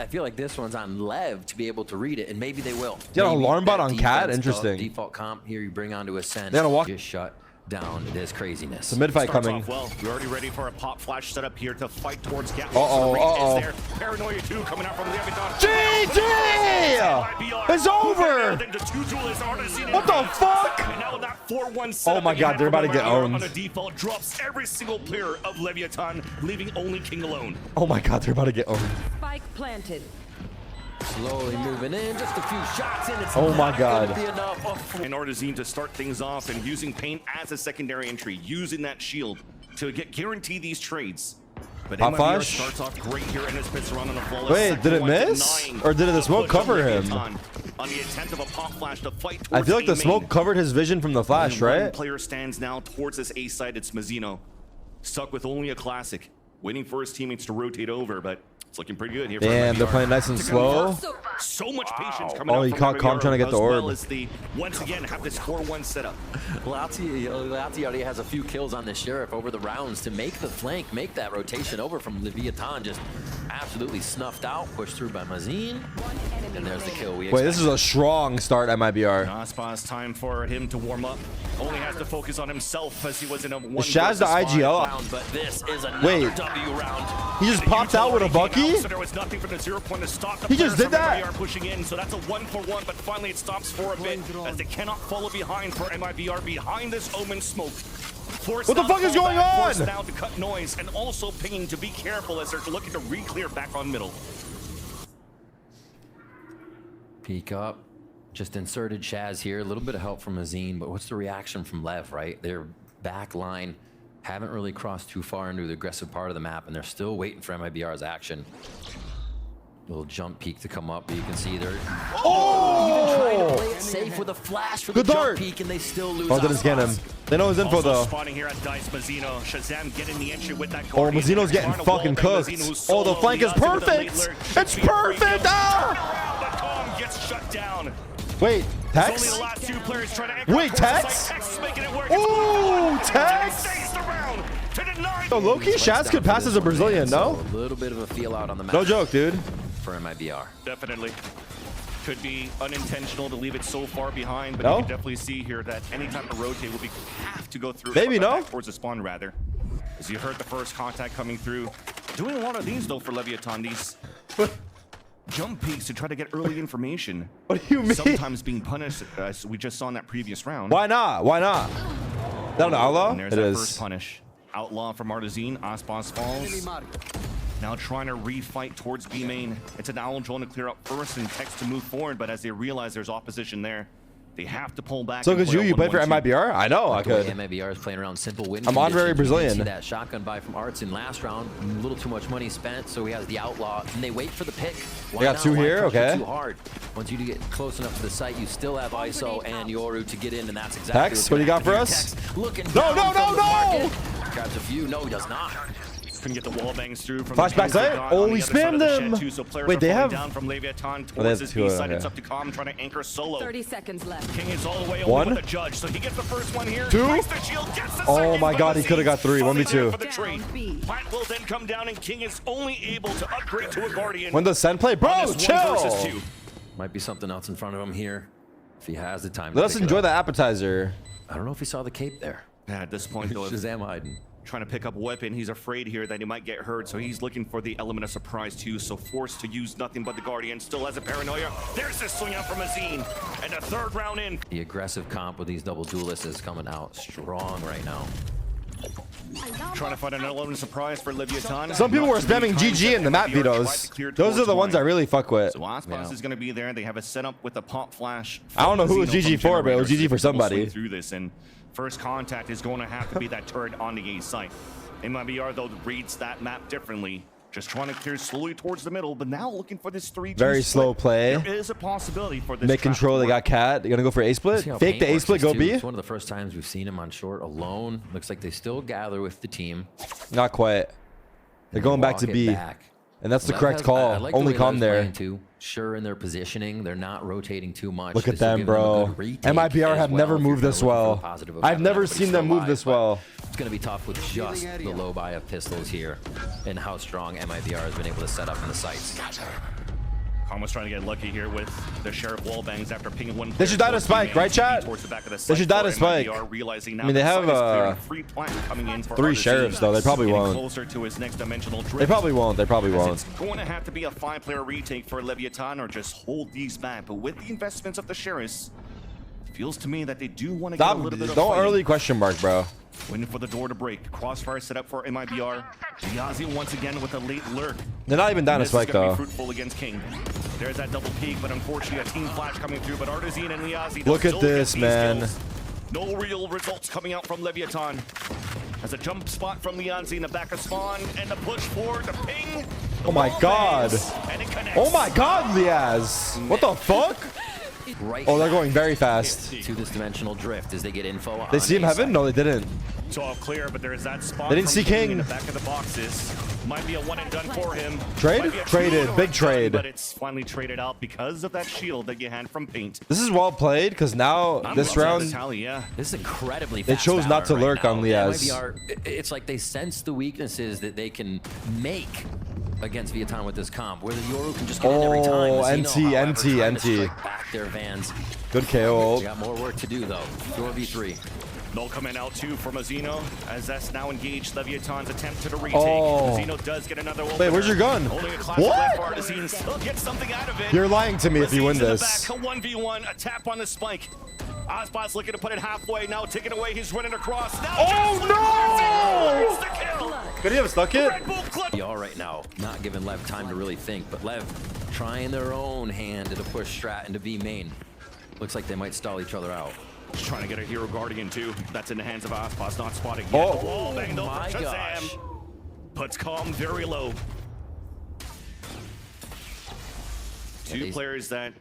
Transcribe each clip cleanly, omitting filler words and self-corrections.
I feel like this one's on Lev to be able to read it, and maybe they will. Yeah, an Maybe alarm bot that on Cat. defense Interesting. Default comp here, you bring onto Ascent. They gotta walk. Just shut down this craziness. The mid fight Starts coming. off well. We're already ready for a pop flash setup here to fight towards Gap. Uh-oh. Paranoia 2 coming out from the Leviathan. GG! It's over! What the fuck? And now that 4-1 Oh my god, they're about to get owned. On a default, drops every single player of Leviathan, leaving only King alone. Oh my god, they're about to get owned. Spike planted. Slowly moving in, just a few shots in. It's Oh my not god. gonna be enough. And Artazine to start things off and using Paint as a secondary entry, using that shield to guarantee these trades. But Pop MIBR flash? starts off great here and spits around on a flawless. Wait, did it miss? Or did the smoke cover him? On the attempt of a pop flash to fight I feel like the smoke covered his vision from the flash, One right? player stands now towards this A side. It's Mazzino, stuck with only a classic, waiting for his teammates to rotate over, but it's looking pretty good here. Damn, they're playing nice and slow. So much patience coming Oh, out he from caught MIBR, Calm trying to get the as orb. well as the, once again, have this 4-1 setup. Lati already has a few kills on the Sheriff over the rounds to make the flank, make that rotation over from Leviathan, just absolutely snuffed out, pushed through by Mazine, and there's the kill we Wait, this is a strong start at MIBR. Aspas, time for him to warm up. Only has to focus on himself as he was in a one. Is Shaz the IGL? round, but this is another Wait. W round. He just popped out with a Bucky? So there was nothing for the 0 point to stop the He just players did from that? MIBR pushing in, so that's a 1-for-1, but finally it stops for a bit as they cannot follow behind for MIBR behind this Omen smoke. Forced What the now fuck to is fall going back, on? forced now to cut noise and also pinging to be careful as they're looking to re-clear back on middle. Peek up. Just inserted Shaz here. A little bit of help from Azine, but what's the reaction from Lev, right? Their back line haven't really crossed too far into the aggressive part of the map, and they're still waiting for MIBR's action. Little jump peek to come up, but you can see they're even trying to play it safe with a flash for the Good jump dart. peek, and they still lose. Oh, didn't scan him. They know his info Also though. spawning here at Dice Mazzino. Shazam getting the entry with that Oh, Guardian. Mazzino's getting Trying to fucking wall bang cooked. Mazzino, who's Oh, the solo. flank is He does it with a perfect. late lurk. It's Should be a free perfect. kill. Ah! But Calm gets shut down. Wait, Only Tex? the last two players trying to anchor Wait, towards the Tex? site. Tex is making it work. Ooh, Tex? Stays the round to deny. Yo, low-key, Shaz could pass as a Brazilian, no? A little bit of a feel out on the map. No joke, dude. For MIBR. Definitely. Could be unintentional to leave it so far behind, but No? you can definitely see here that any type of rotate will be have to go through. Maybe no. Back towards the spawn rather. As you heard the first contact coming through. Doing a lot of these though for Leviathan. These jump peaks to try to get early information. What do you mean? Sometimes being punished, as we just saw in that previous round. Why not? Why not? Is that an outlaw? And there's It that is. first punish. Outlaw from Artazine. Aspas falls. Now trying to refight towards B main. It's an owl drone to clear up first and Tex to move forward, but as they realize there's opposition there, they have to pull back. So and could you play for 1-1-2. MIBR? I know I The way could. MIBR is playing around simple win I'm honorary conditions. You can Brazilian. see that shotgun buy from Arts in last round. A little too much money spent, so he has the outlaw, and they wait for the pick. Why got not? two Why here? push it Okay. Too hard. Once you get close enough to the site, you still have ISO and Yoru to get in, and that's exactly Tex, what's what do you gonna got for happen us? here. Tex looking No, down no, from no, the no! market. Grabs a few. No, he does not. Couldn't get the wall bangs through from Flashback the site? on Oh, the he other side of spammed the them. shed too, so players Wait, are they falling have- down from Leviathan they towards have his two, B side. okay. It's up to Calm trying to anchor solo. 30 seconds left. King is all the way One. over with the judge, so he gets the first one here. Two. Breaks the shield, gets the Oh second, my but God, he Mazine coulda got three. falling 1v2. there for the trade. Down B. Plant will then come down, and King is only able to upgrade to a Guardian. When does Sen play? on Bro, this 1 versus chill. 2. Might be something else in front of him here, if he has the time. Let to us pick it enjoy up. the appetizer. I don't know if he saw the cape there. Yeah, at this point, though, if Shazam hiding. trying to pick up a weapon, he's afraid here that he might get hurt, so he's looking for the element of surprise too, so forced to use nothing but the Guardian. Still has a paranoia. There's this swing out from Azine, and a third round in. The aggressive comp with these double duelists is coming out strong right now. Trying to find an element of surprise for Leviathan. Some people Not were too many spamming times GG that in the map MIBR tried to vetoes. clear Those are towards the ones I wide. really fuck with. So Aspas is going to be there. They have a setup with a pop flash. I don't know who it was from GG for, but it was Generator, GG for so they'll somebody. swing through this, and first contact is going to have to be that turret on the A site. MIBR though reads that map differently. Just trying to clear slowly towards the middle, but now looking for this 3-2 Very split. slow play. There is a possibility for this. Mid trap control, to they work. got Cat. They're gonna go for A split. See how Fake the Paint A split, works go too. B. It's one of the first times we've seen him on short alone. Looks like they still gather with the team. Not quite. They're going back to Walk it B. back. And that's the Lev correct has- call. I like the Only way Calm Lev's there. playing too. Sure in their positioning. They're not rotating too much. Look at This will them, give them a bro. good retake MIBR as have well never if you're moved this looking for a well. positive I've effect. never Everybody's seen them still move alive, this but well. It's going to be tough with just the low buy of pistols here and how strong MIBR has been able to set up in the sights. Almost trying to get lucky here with the Sheriff wall bangs after pinging one. They should die to Spike, right, chat? They should die to Spike. I mean, they have 3 Sheriffs, though. They probably won't. Closer to his next dimensional drift. They probably won't. They probably won't. It's going to have to be a 5-player retake for Leviathan or just hold these back. But with the investments of the Sheriffs, it feels to me that they do want to get a little bit of Don't fighting. early question mark, bro. Waiting for the door to break. Crossfire set up for MIBR. Yazi once again with a late lurk. They're not even down to Spike, though. Fruitful against King. There's that double peek, but unfortunately a team flash coming through. But Artazine and Liazi. Look at this, man. Kills. No real results coming out from Leviathan. As a jump spot from Liazi in the back of spawn, and the push forward, the ping. Oh my god. Oh my god, Liaz. What the fuck? Right Oh, they're going very fast. to this dimensional drift as they get info. They see him heaven? No, they didn't. It's all clear, but there's that spot. They didn't see King. In the back of the boxes. Might be a one and done for him. Trade? Traded. Big trade. But it's finally traded out because of that shield that you had from Paint. This is well played because now this round Yeah. This is incredibly they fast. chose not to Valorant lurk right on now. Liaz. MIBR, it's like they sense the weaknesses that they can make against Vietnam with this comp, where the Yoru can just get in every time. Oh, Mazino, however, NT. trying to strike back their Vans. Good KO. They got more work to do though. 4v3. No coming out too for Mazino as that's now engaged Leviathan's attempt to the retake. Oh. Mazino does get another opener. Wait, where's your gun? Only a classic What? left for Artazine. Still gets something out of it. You're lying to me if you win Mazine's this. in the back, a 1v1, a tap on the spike. Ozbot's looking to put it halfway, now taking away, he's running across. Now Oh, no! The kill. Could he have stuck it? Red Bull Club. MIBR right now, not giving Lev time to really think, but Lev trying their own hand to push Strat into B main. Looks like they might stall each other out. Just trying to get a Hero Guardian too. That's in the hands of Ozbot's not spotting yet. Oh. The wall banged over My Shazam. gosh. Puts Calm very low. Yeah, Two players that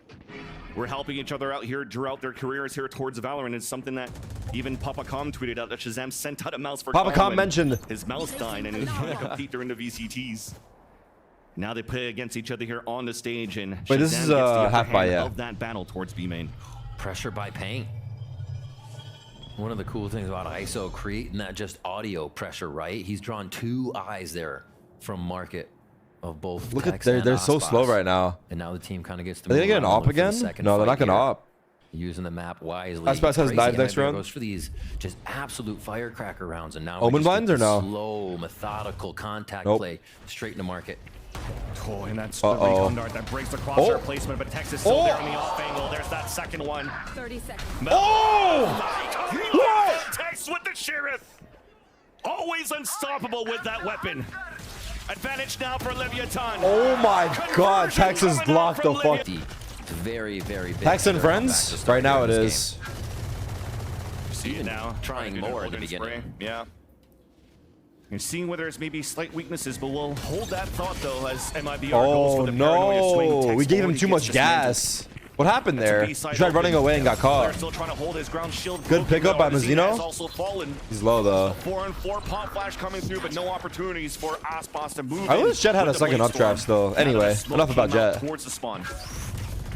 were helping each other out here throughout their careers here towards Valorant is something that even Papa Com tweeted out that Shazam sent out a mouse for Papa Calm Com when mentioned his mouse died and he was trying to compete during the VCTs. Now they play against each other here on the stage and Wait, this Shazam is, gets the upper half by, hand yeah. of that battle towards B main. Pressure by Paint. One of the cool things about ISO creating that just audio pressure, right? He's drawn 2 eyes there from market of both. Look at Tex they're and so Ospas. slow right now. And now the team kind of gets to. Are they move gonna get an around, op look for the again? second No, they're fight not gonna here. op. Using the map wisely. Ospas has Crazy dive next MIBR round. goes for these just absolute firecracker rounds, and now Omen we just blinds get or the no? slow, methodical contact Nope. play straight into market. Oh, and that's the Uh-oh. recon dart that breaks the crosshair Oh. placement, but Tex is still Oh. there in the off angle. There's that second one. 30 seconds. Oh! Whoa! Tex with the Sheriff. Always unstoppable with that weapon. Advantage now for Leviathan. Oh my god, Texas coming out blocked the from fuck. It's very, very big. Tex and They're all back friends? to start Right now here it in this is. See it now. trying to get more a in the golden beginning. spray. Yeah. You're seeing where there's maybe slight weaknesses, but we'll hold that thought though as MIBR goes Oh for the paranoia swing. no, Tex we gave him already too gets much dismantled. gas. What happened That's a there? He B-side tried running open. away and got Player caught. still trying to hold his ground shield. Good broken, pickup by though. Artazine Mazino. has also fallen. He's low though. 4-on-4 pop flash coming through, but no opportunities for Ospas to move. I in wish Jet had with a the second blade updraft storm. still. Now Anyway, the smoke enough about came out Jet. towards the spawn.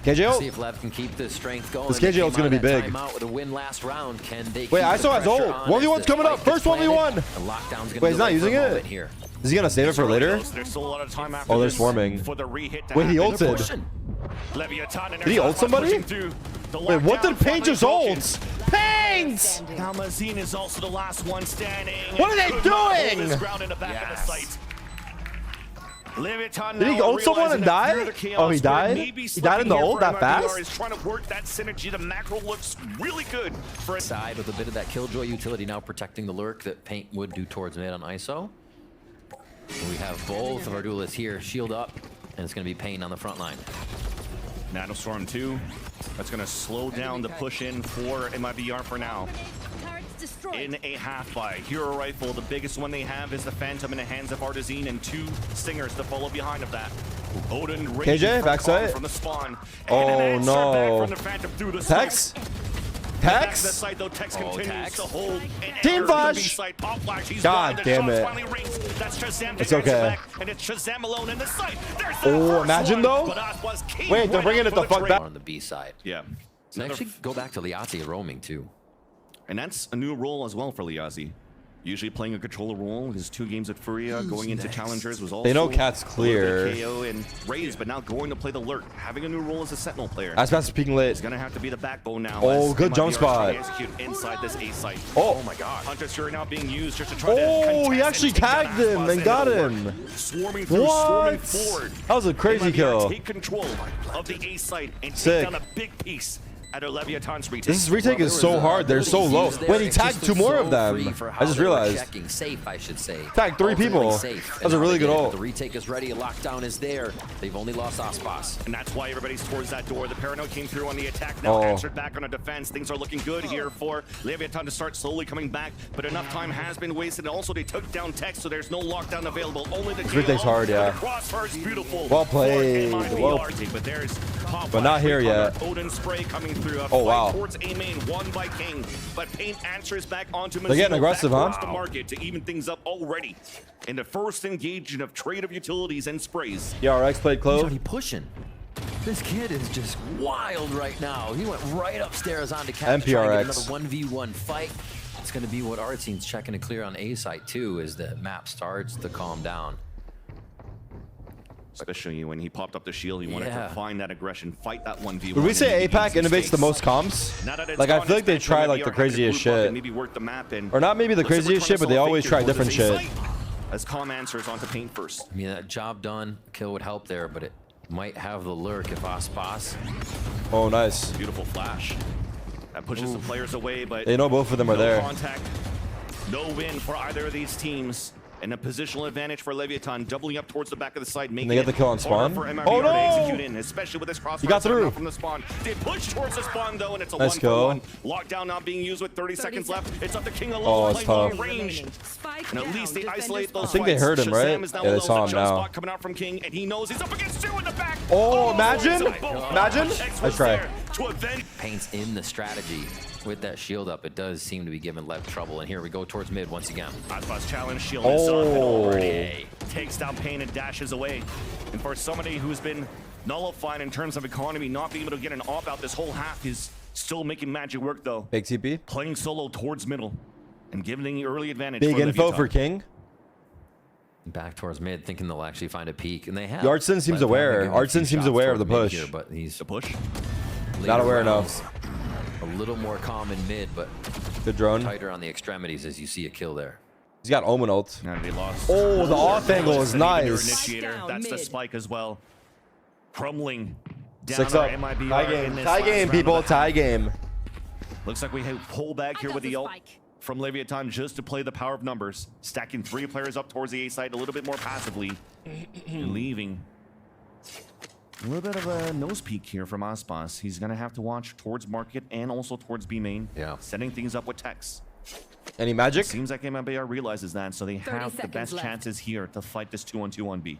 KJO? See if Lev can keep this strength going. This They KJO is came gonna out be of that big. timeout with a win last round. Can they Wait, keep I the saw his pressure ult. on 1v1's as the coming up. fight gets First 1v1. planted? The lockdown's gonna Wait, be he's not late for a using it? moment here. Is he gonna save it for later? There's still a lot of time after Oh, they're this swarming. for the re-hit to Wait, he happen. ulted. Pushing. Leviathan and Did he ult Ospas somebody? pushing through. The Wait, what lockdown did Paint just finally ult? broken. Paint! Now Mazine is also the last one standing. What are they Could not hold doing? his ground in the back of the site. Leviathan Did he now ult someone and realizing that die? through the chaos, Oh, he but died? maybe He died in the slipping ult here that for MIBR fast? is trying to work that synergy. The macro looks really good for Side with a bit of that Killjoy utility now protecting the lurk that Paint would do towards mid on ISO. And we have both of our duelists here, shield up, and it's going to be Paint on the front line. Nanostorm 2. That's going to slow down the push in for MIBR for now. Turrets destroyed. In a half-by. Hero Rifle, the biggest one they have is the Phantom in the hands of Artazine and 2 Stingers to follow behind of that. Odin KJ, backside. from the spawn. Oh, And an answer no. back from the Phantom through the Tex? smoke. Back to the Tex? site, though. Tex Oh, continues Tex. to hold. And Team enters flash. the B-site. Pop flash. He's God blind. The damn shots it. finally rings. That's Shazam. It's to answer okay. back, and it's Shazam alone in the site. There's the Oh, first imagine one, though. but Oswas came Wait, they're right bringing out it for the the fuck trade. back. On the B side. Yeah. And actually go back to Liati roaming too. And that's a new role as well for Liazi. Usually playing a controller role. His 2 games at Furia going into challengers was also they know Cat's clear. KO and Raze, but now going to play the lurk, having a new role as a sentinel player. That's fast peeking lit. He's gonna have to be the backbone now. Oh, as good MIBR jump is spot. trying to execute inside this A site. Oh my God! Hunter's Fury now being used just to try to. Oh, he contest actually and take down tagged him Aspas and got him. Swarming through, swarming forward. That was a crazy MIBR kill. Take control of the A site and Sick. take down a big piece at a Leviathan's retake. This retake is so hard. They're so low. Wait, he tagged 2 more of them. I just realized. Checking safe, I should say. Tagged 3 people. Safe. That was a really good ult. The retake is ready. Lockdown is there. They've only lost Aspas. And that's why everybody's towards that door. The Parano came through on the attack, now answered back on a defense. Things are looking good here for Leviathan to start slowly coming back, but enough time has been wasted. And also, they took down Tex, so there's no lockdown available. Only the Retake's hard, yeah. The crossfire is beautiful. Well played. Well, but there's but not here yet. Odin spray coming through. Oh, wow. Towards A main, won by King, but Paint answers back onto Mazino. They're getting aggressive, huh? The market to even things up already. In the first engagement of trade of utilities and sprays. Yeah, RX played He's Clove. already pushing. This kid is just wild right now. He went right upstairs onto Cat to try and get MPRX. another 1v1 fight. It's going to be what Artzine's checking to clear on A site too, as the map starts to calm down. Especially when he popped up the shield, he wanted to find that aggression, fight that 1v1. Would we say APAC innovates the most comps? Like, I feel like they try like the craziest shit. Maybe work the map in. Or not maybe the craziest shit, but they always try different shit. As calm answers onto Paint first. I mean, that job done, kill would help there, but it might have the lurk if Aspas. Oh, nice. Beautiful flash. That pushes the players away, but they know both of them are there. Contact. No win for either of these teams. And a positional advantage for Leviathan, doubling up towards the back of the side, making they get the kill on spawn. For MIBR Oh no! To execute in, especially with this crossfire. He got through from the spawn. They push towards the spawn though, and it's a nice 1-for-1. Lockdown not being used with 30 seconds left. It's up to King alone. Oh, it's tough. Range. And at least they isolate those. I think they heard him, right? Yeah, they saw him now. Coming out from King, and he knows he's up against 2 in the back. Oh, imagine! Imagine! Nice try. Paint's in the strategy. With that shield up, it does seem to be giving Lev trouble. And here we go towards mid once again. Aspas challenge shield takes down Pain and dashes away. And for somebody who's been nullified in terms of economy, not being able to get an op out this whole half, is still making magic work though. Big TP. Playing solo towards middle and giving the early advantage. Big info for King. Back towards mid, thinking they'll actually find a peak, and they have. Artson seems aware. Artson seems aware of the push. Here, but he's the push. Not aware enough. A little more calm in mid, but good drone. Tighter on the extremities as you see a kill there. He's got Omen ult. And they lost. Oh, the off angle is nice. That's the spike as well. Crumbling down 6 up. MIBR Tie game. Tie game, people. Tie game. Looks like we have pull back here with the ult from Leviathan just to play the power of numbers. Stacking 3 players up towards the A side a little bit more passively. And leaving. A little bit of a nose peek here from Aspas. He's going to have to watch towards market and also towards B main. Yeah. Setting things up with Tex. Any magic? Seems like MIBR realizes that, so they have the best chances here to fight this 2-on-2 on B.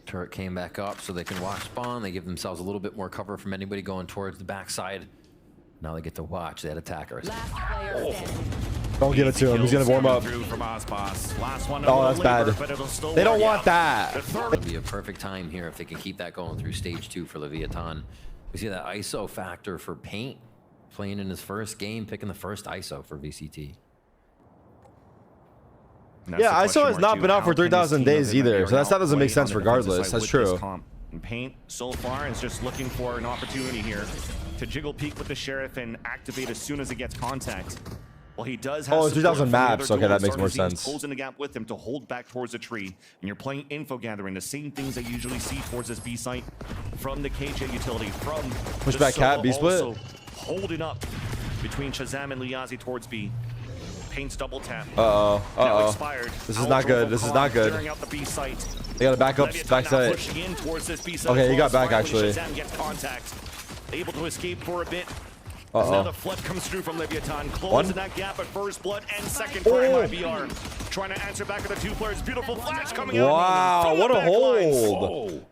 Turret came back up so they can watch spawn. They give themselves a little bit more cover from anybody going towards the backside. Now they get to watch that attacker. Don't give it to him. He's going to warm up. Oh, that's bad. They don't want that. It'll be a perfect time here if they can keep that going through stage 2 for Leviathan. We see that ISO factor for Paint playing in his first game, picking the first ISO for VCT. Yeah, ISO has not been out for 3,000 days either, so that doesn't make sense regardless. That's true. And Paint so far is just looking for an opportunity here to jiggle peek with the Sheriff and activate as soon as it gets contact. Well, he does have 3,000 maps. Okay, that makes more sense. Pulls in the gap with him to hold back towards the tree, and you're playing info gathering, the same things that you usually see towards this B site from the KJ utility, from pushback cat, B split. Holding up between Shazam and Liazi towards B. Paint's double tap. Expired. This is not good. This is not good. Out the B site. They got to back up, backside. Okay, he got back actually. Shazam gets contact. Able to escape for a bit. Now the flood comes through from Leviathan, closing that gap at first blood and second for MIBR. Trying to answer back at the 2 players. Beautiful flash coming out. Wow, what a hold.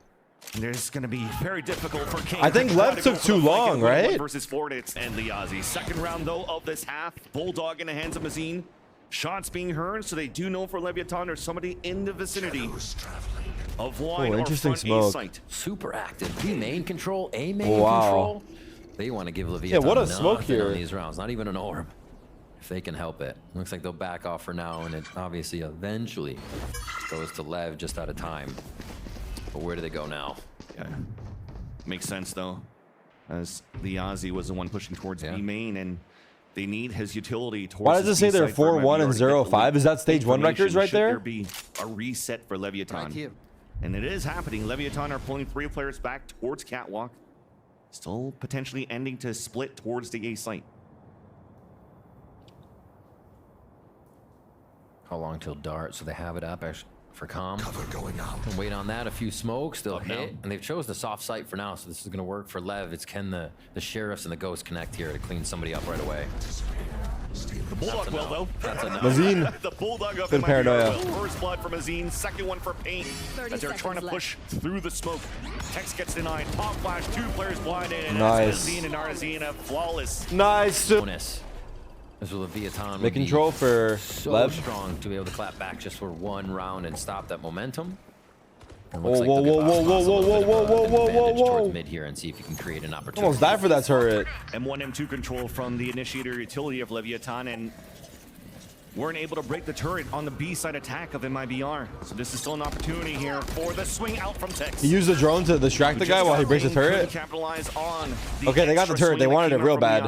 There's going to be very difficult for King. I think Lev took too long, right? Versus Fortnite and Liazi. Second round, though, of this half. Bulldog in the hands of Mazine. Shots being heard, so they do know for Leviathan there's somebody in the vicinity of line or interesting front smoke. A site. Super active. B main control, A main control. They want to give Leviathan what a smoke nothing here. on these rounds. Not even an orb. if they can help it. Looks like they'll back off for now, and it obviously eventually goes to Lev just out of time. But where do they go now? Yeah. Makes sense, though, as the Aussie was the one pushing towards B main, and they need his utility towards. Why does it say they're 4-1 and 0-5? Is that stage 1 records right there? Should there be a reset for Leviathan? Right here. And it is happening. Leviathan are pulling 3 players back towards Catwalk. Still potentially ending to split towards the A site. How long till dart? So they have it up for calm. Cover going out. And wait on that. A few smokes. They'll hit. And they've chose the soft site for now. So this is going to work for Lev. It's can the sheriffs and the ghosts connect here to clean somebody up right away. The Bulldog will, though. That's enough. Mazine. The Bulldog of Good MIBR paranoia. will. First blood from Mazine. Second one for Paint. As they're trying to push through the smoke. Tex gets denied. Pop flash. 2 players blinded. And nice. Mazine and Arzina flawless. Nice. Bonus. This will Leviathan The control for so Lev. strong to be able to clap back just for 1 round and stop that momentum. Whoa, whoa, whoa, whoa, whoa, whoa, whoa, whoa, whoa, whoa, whoa. Towards mid here and see if you can create an opportunity. Almost died for that turret. M1, M2 control from the initiator utility of Leviathan, and weren't able to break the turret on the B side attack of MIBR. So this is still an opportunity here for the swing out from Tex. He used the drone to distract the guy while he breaks the turret. Capitalize on Okay, they got the turret. They wanted it real bad.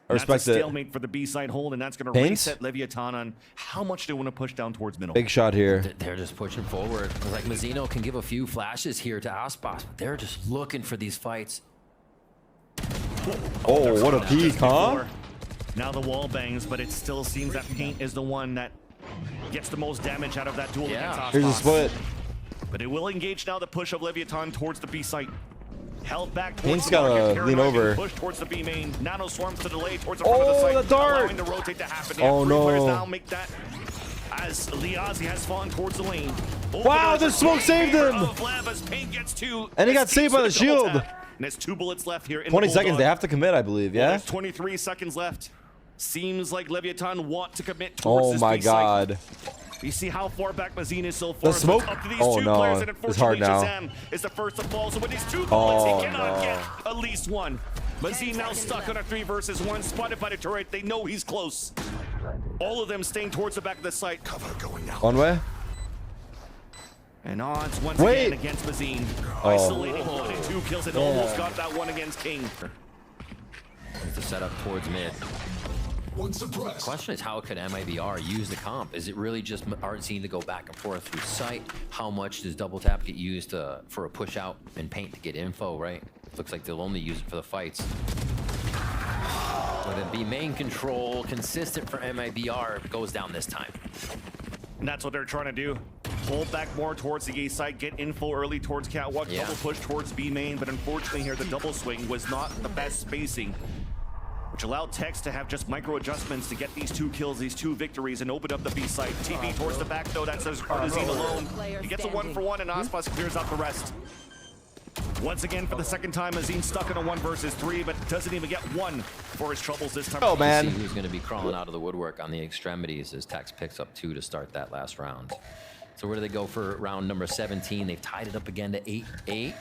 I respect that's a it. stalemate for the B side hold, and that's going to reset Leviathan on how much they want to push down towards middle. Big shot here. They're just pushing forward. It's like Mazzino can give a few flashes here to Aspas, but they're just looking for these fights. Oh, what a peek, huh? Now the wall bangs, but it still seems that Paint is the one that gets the most damage out of that duel against Aspas. Here's a split. But it will engage now the push of Leviathan towards the B site. Held back towards Paint's the gotta market, lean over. Push towards the B main. Nano swarms to delay towards the front of the site. The dart! Allowing the rotate to happen. Oh, Three players no. now make that as Liazi has fallen towards the lane. Wow, the smoke saved him! As Paint gets to And he got saved by the shield. And there's 2 bullets left here. In 20 the seconds. Bulldog. They have to commit, I believe, Well, yeah? there's 23 seconds left. Seems like Leviathan want to commit towards Oh this my B site. god. You see how far back Mazine is so far. The smoke? It's up to these Oh 2 no, players, and it's hard now. Shazam is the first to fall. So with these 2 bullets, Oh, he cannot no. get at least 1. Mazine now stuck on a 3 versus 1, spotted by the turret. They know he's close. All of them staying towards the back of the site. Cover going out. One way. And odds once Wait. again against Mazine. Oh. Isolating 1 and 2 kills, and almost got that 1 against King. To set up towards mid. One suppressed. Question is, how could MIBR use the comp? Is it really just Artsine to go back and forth through sight? How much does double tap get used for a push out and Paint to get info, right? Looks like they'll only use it for the fights. But it be main control, consistent for MIBR, goes down this time. And that's what they're trying to do. Pull back more towards the A side, get info early towards Catwalk, Yeah. double push towards B main, but unfortunately here the double swing was not the best spacing, which allowed Tex to have just micro adjustments to get these 2 kills, these 2 victories, and open up the B side. TP towards the back though, that's Artazine alone. He gets a 1-for-1 and Aspas clears out the rest. Once again, for the second time, Azine stuck in a 1 versus 3, but doesn't even get 1 for his troubles this time. Oh, man. See who's going to be crawling out of the woodwork on the extremities as Tex picks up 2 to start that last round. So where do they go for round number 17? They've tied it up again to 8-8.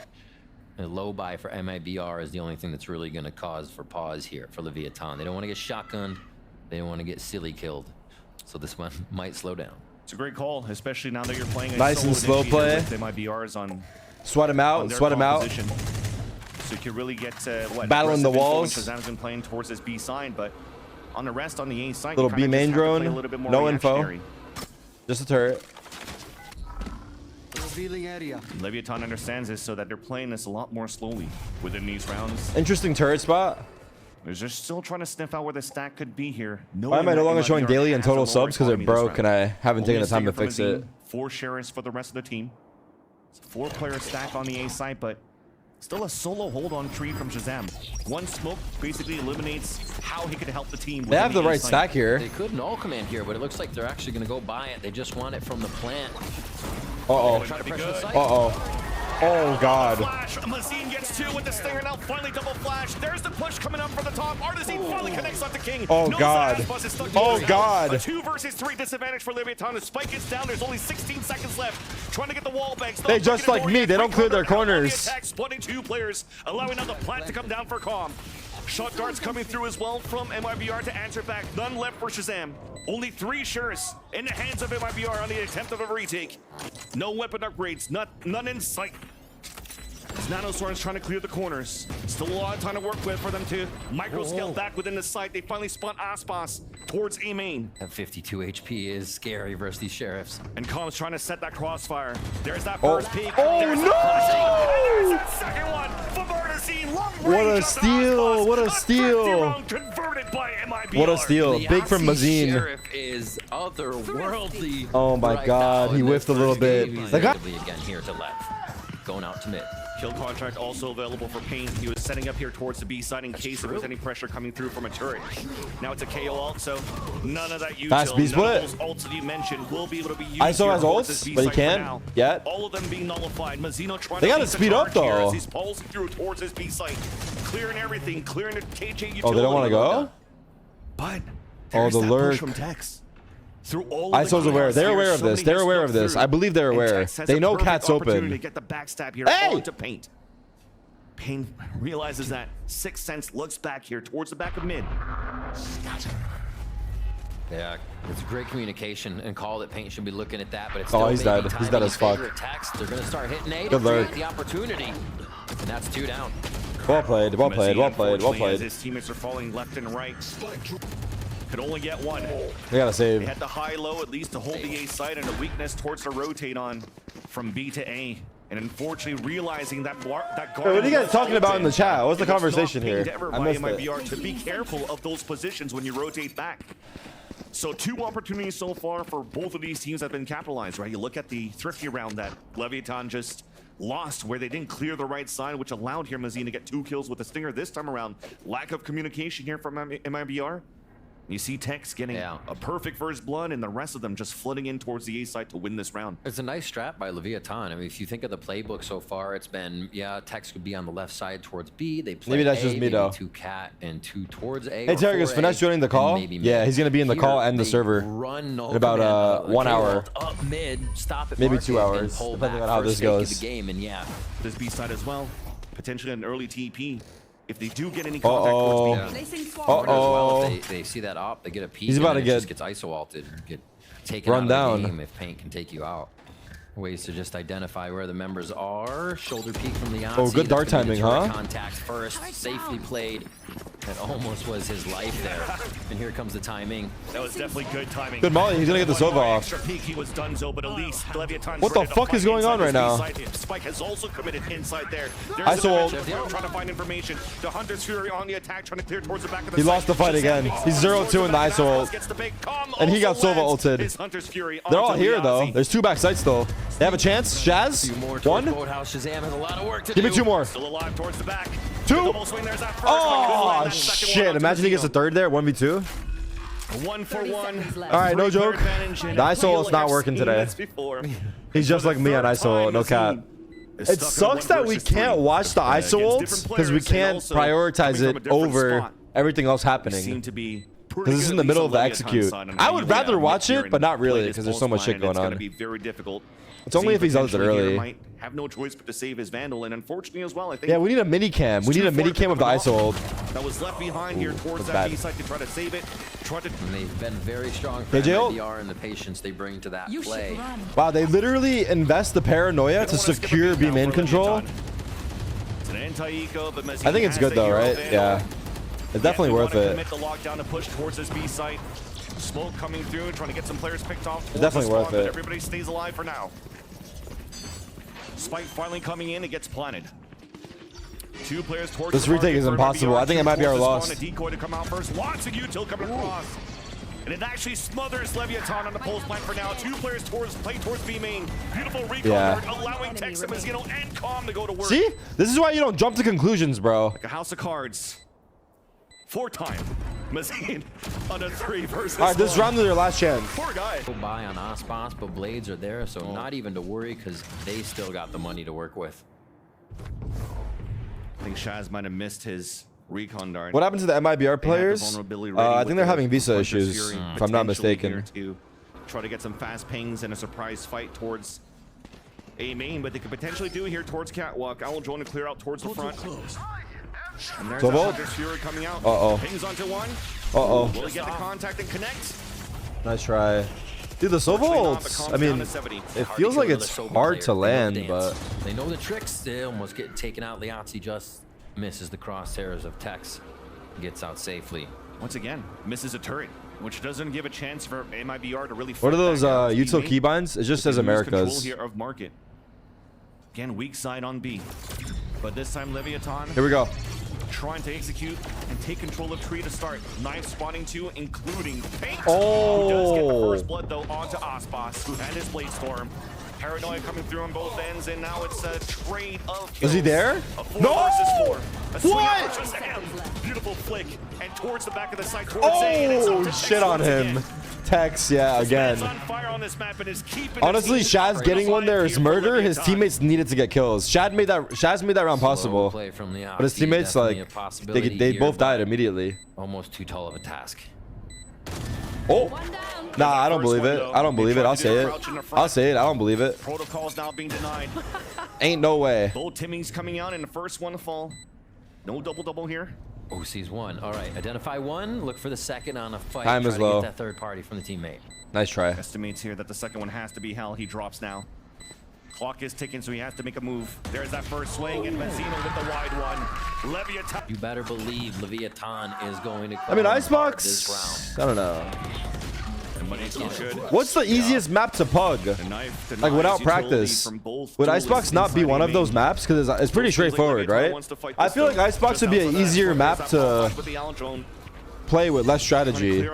A low buy for MIBR is the only thing that's really going to cause for pause here for Leviathan. They don't want to get shotgunned. They don't want to get silly killed. So this one might slow down. It's a great call, especially now that you're playing a Nice and slow play. with MIBRs on Sweat him out. their Sweat him out. composition. So you can really get what Battling the aggressive info walls. when Shazam's been playing towards this B side, but on the rest on the A side, Little you kinda B main just have to play drone. a little bit more No info. reactionary. Just a turret. Revealing area. Leviathan understands this, so that they're playing this a lot more slowly within these rounds. Interesting turret spot. They're just still trying to sniff out where the stack could be here. Why am I no longer showing daily and total subs? Because they're broke and I haven't taken the time to fix it. 4 sheriffs for the rest of the team. It's a 4-player stack on the A side, but still a solo hold on tree from Shazam. 1 smoke basically eliminates how he could help the team. They have the right stack here. They could null command here, but it looks like they're actually going to go buy it. They just want it from the plant. Uh-oh. Try to pressure the site. Uh-oh. Oh, God. Flash. Mazine gets 2 with the stinger now. Finally double flash. There's the push coming up from the top. Artazine finally connects on the King. Oh, Knows God. that Aspas is stuck Oh, to God. A 2 versus 3 disadvantage for Leviathan. The spike is down. There's only 16 seconds left. Trying to get the wall banks. They just like me. They don't clear their corners. Attack, splitting 2 players, allowing now the plant to come down for calm. Shot darts coming through as well from MIBR to answer back. None left for Shazam. Only 3 shares in the hands of MIBR on the attempt of a retake. No weapon upgrades, none in sight. As Nanoswarm's trying to clear the corners. Still a lot of time to work with for them to micro-scale back within the site. They finally spun Aspas towards A main. That 52 HP is scary versus these sheriffs. And Com's trying to set that crossfire. There's that first peek. Oh, There's no! There's that second one from Artazine. What a steal! What a steal! Converted by MIBR. What a steal! The Big from Aussie Mazine. Sheriff is otherworldly. Oh my right God, now he in whiffed this a little first bit. game. He's Like, actively again here to left, going out to mid. Kill contract also available for Pain. He was setting up here towards the B side in case there was any pressure coming through from a turret. Now it's a KO ult, so none of that util. Fast B split. None of those ults that you mentioned will be able to be used. ISO here has towards ults, this B but he site for can't now. yet. All of them being nullified. Mazino trying They to gotta beat the speed up, charge here though. as he's pulsing through towards his B site, clearing everything, clearing the KJ utility. Oh, they don't want to go? But Oh, there's the that lurk. push from Tex. Through all of the ISO's aware. chaos They're here, aware of this. somebody They're has aware snuck of this. through. I believe they're And aware. Tex has They a know perfect Cat's opportunity to open. get the backstab here Hey! onto Paint. Pain realizes that Sixth Sense looks back here towards the back of mid. Yeah, it's great communication and call that Paint should be looking at that, but it's Oh, still he's maybe dead. He's timing dead in as fuck. favor of Tex. They're gonna start hitting A to Good lurk. create the opportunity, and that's 2 down. Well played. Well played. Well played. Well Unfortunately, as played. his teammates are falling left and right. Could only get one. They gotta They save. had the high-low at least to hold the A side and a weakness towards the rotate on from B to A. And unfortunately, realizing that that guard. What are you guys talking about in the chat? What's the conversation here? I missed it. MIBR to be careful of those positions when you rotate back. So 2 opportunities so far for both of these teams have been capitalized, right? You look at the thrifty round that Leviathan just lost, where they didn't clear the right side, which allowed here Mazine to get 2 kills with a stinger this time around. Lack of communication here from MIBR. You see Tex getting a perfect first blood, and the rest of them just flooding in towards the A side to win this round. It's a nice strat by Leviathan. I mean, if you think of the playbook so far, it's been, Tex could be on the left side towards B. They play Maybe that's A, just me, maybe though. 2 cat and 2 towards A. Hey, Tarik, is Finesse joining the call? Yeah, he's gonna be in the call and the server in in about 1 hour. Up mid, stop it, Maybe mark 2 it, hours, and pull depending back on how for this sake of goes. the game, and This B side as well, potentially an early TP. If they do get any contact towards B. Placing forward. as well, if they see that op, they get a peek. He's about and to then it get just gets iso-alted, get taken run out down. of the game if Paint can take you out. Ways to just identify where the members are. Shoulder peek from the outside. Oh, good dart timing, huh? Contact first, safely played. That almost was his life there. And here comes the timing. That was definitely good timing. Good Molly. He's gonna get the Sova off. Extra peek, he was donezo, but at least Leviathan. What the fuck is going on right now? Spike has also committed inside there. ISO ult. Trying to find information. The Hunter's Fury on the attack, trying to clear towards the back of the He site. lost the fight again. He's 0-2 in the ISO ult. Gets the big com, And he got also Sova lands ulted. his Hunter's Fury They're all onto here, the though. Aussie. There's 2 back sides still. They have a chance. Shaz? 2 more towards 1. Boathouse. Shazam has a lot of work to Give do. me 2 more. Still alive towards the back. 2. Double swing, there's that first, but couldn't Oh, land that second one shit. onto Imagine he gets a Mazino. 3rd there. 1v2. 1 for 30 1. seconds left. All right, no 3-player joke. advantage, and The I ISO feel ult's like not I've working seen today. this before. He's just like me on ISO ult. No cap. It sucks that we can't watch the ISO ults because we can't prioritize it over everything else happening. Because this is in the middle of the execute. I would rather watch it, but not really because there's so much shit going on. Be very difficult. It's only if he does it early. Might have no choice but to save his Vandal, and unfortunately as well, I think. Yeah, we need a mini cam. We need a mini cam of the ISO ult. That was left behind here towards that bad. B side to try to save it. And they've been very strong for KJ ult? MIBR and the patience they bring to that You play. should run. Wow, they literally invest the paranoia to secure B main control. It's an anti-eco, but I think it's good though, right? Yeah. It's definitely worth it. Commit the lockdown to push towards this B site. Smoke coming through, trying to get some players picked off. It's definitely towards worth the spawn, it. but everybody stays alive for now. Spike finally coming in, it gets planted. 2 players towards This the retake is target for impossible. I think two MIBR towards the lost. spawn, a decoy to come out first. Lots of util coming across. And it actually smothers Leviathan on the post plant for now. 2 players play towards B main. Beautiful recon alert, allowing Tex and Mazino and Calm to go to work. See? This is why you don't jump to conclusions, bro. Like a house of cards. 4-time. Mazine on a 3 versus All right, this 1. round is their last chance. Poor guy. Go by on Aspas, but blades are there, so not even to worry because they still got the money to work with. I think Shaz might have missed his recon dart. What happened to the MIBR They had the players? vulnerability I ready think with they're the having visa Hunter's issues, Fury if I'm not potentially mistaken. here to try to get some fast pings and a surprise fight towards A main, but they could potentially do here towards Catwalk. Owl Join to clear out towards the front. And there's 12 a volt. Hunter's Fury coming out. Uh-oh. Pings onto one. Uh-oh. Will he get the contact and connect? Nice try. Dude, the Sova ults, I mean, it feels like it's hard to land, but... They know the tricks. They almost get taken out. Liazzi just misses the crosshairs of Tex. Gets out safely. Once again, misses a turret, which doesn't give a chance for MIBR to really fight. What are those back out. util keybinds? It just says Control Americas. here of market. Again, weak side on B. But this time, Leviathan Here we go. trying to execute and take control of tree to start. Knife spawning two, including Paint. Oh. Who does get the first blood, though, onto Aspas, who had his Blade Storm. Paranoia coming through on both ends, and now it's a trade of kills. Is he there? A 4 No! versus 4. A swing What? versus Sam. Beautiful flick, and towards the back of the site, towards A, and it's up Oh, to Tex shit on once him. again. Tex, yeah, This man's again. on fire on this map and is keeping Honestly, his team Shaz separate. getting one there is Here for murder. His Leviathan. teammates needed to get kills. Shaz made that round possible. Play from Liazzi, But his teammates, definitely like, a possibility they here, both but died immediately. almost too tall of a task. Oh. One down. Nah, I don't believe it. I don't believe it. I'll say it. I'll say it. I don't believe it. Protocol's now being denied. Ain't no way. Both Timmys coming out in the first one to fall. No double here. Oh, sees one. All right, identify one. Look for the second on a fight. Time Try is to low. Get that third party from the teammate. Nice try. Estimates here that the second one has to be Hell. He drops now. Clock is ticking, so he has to make a move. There's that first swing, and Benzino with the wide one. Leviathan. You better believe Leviathan is going to. I mean, come hard this Icebox. round. I don't know. But it's not good. What's the easiest map to pug? The knife denies Like without utility practice. from both Would duelists Icebox not be inside one A of those main. maps? Because it's pretty straightforward, right? I feel like Icebox would be an easier map to play with less strategy,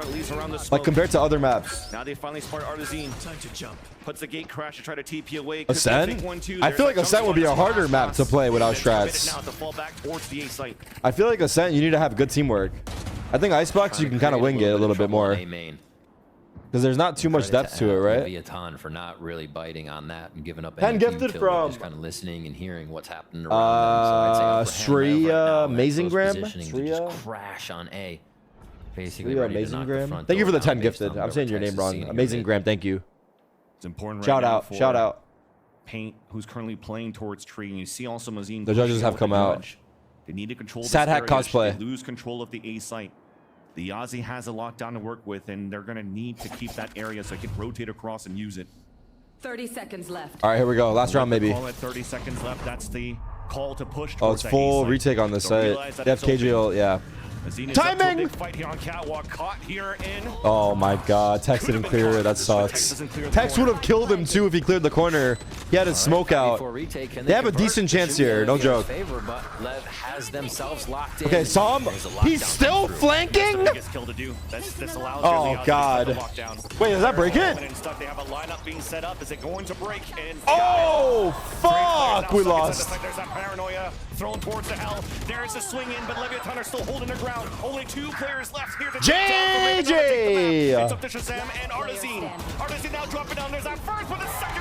like compared to other maps. Now they finally spot Artazine. Time to jump. Puts the gate crash to try to TP away. Ascent? I feel like Ascent would be a harder map to play without strats. Now to fall back towards the A site. I feel like Ascent, you need to have good teamwork. I think Icebox, you can kind of wing it a little bit more. Because there's not too much depth to it, right? Leviathan for not really biting on that and giving up. 10 any team gifted kill, from- just kind of listening and hearing what's happening around them. So I'd say upper hand Shreya right now, Amazing close Gram? positioning to Shreya? just crash on A. Basically Shreya ready to Amazing knock the Gram. front Thank you for door the 10 down based gifted. on I'm whatever saying your Tex name is wrong. seeing in your Amazing mid. Gram, thank you. It's important. Shout right now out, for shout out. Paint, who's currently playing towards Tree, and you see also Mazine. The judges pushing have out come the out. judge. They need to control this Sad Hat area. cosplay. They lose control of the A site. The Aussie has a lockdown to work with, and they're going to need to keep that area so they can rotate across and use it. 30 seconds left. All right, here we go. Last round, maybe. Call at 30 seconds left. That's the call to push. Oh, it's full retake on this site. They have KJL, yeah. Timing! Big fight here on Catwalk. Caught here in. Oh my god, Tex didn't clear it. That sucks. Tex would have killed him too if he cleared the corner. He had his smoke out. They have a decent chance here, no joke. Okay, saw him. He's still flanking? Oh god. Wait, does that break it? They have a lineup being set up. Is it going to break? And Oh, fuck! We lost. There's that Paranoia thrown towards the Hell. There's a swing in, but Leviathan are still holding their ground. Only 2 players left here to take down. JJ! It's up to Shazam and Artazine. Artazine now dropping down. There's that first, but the second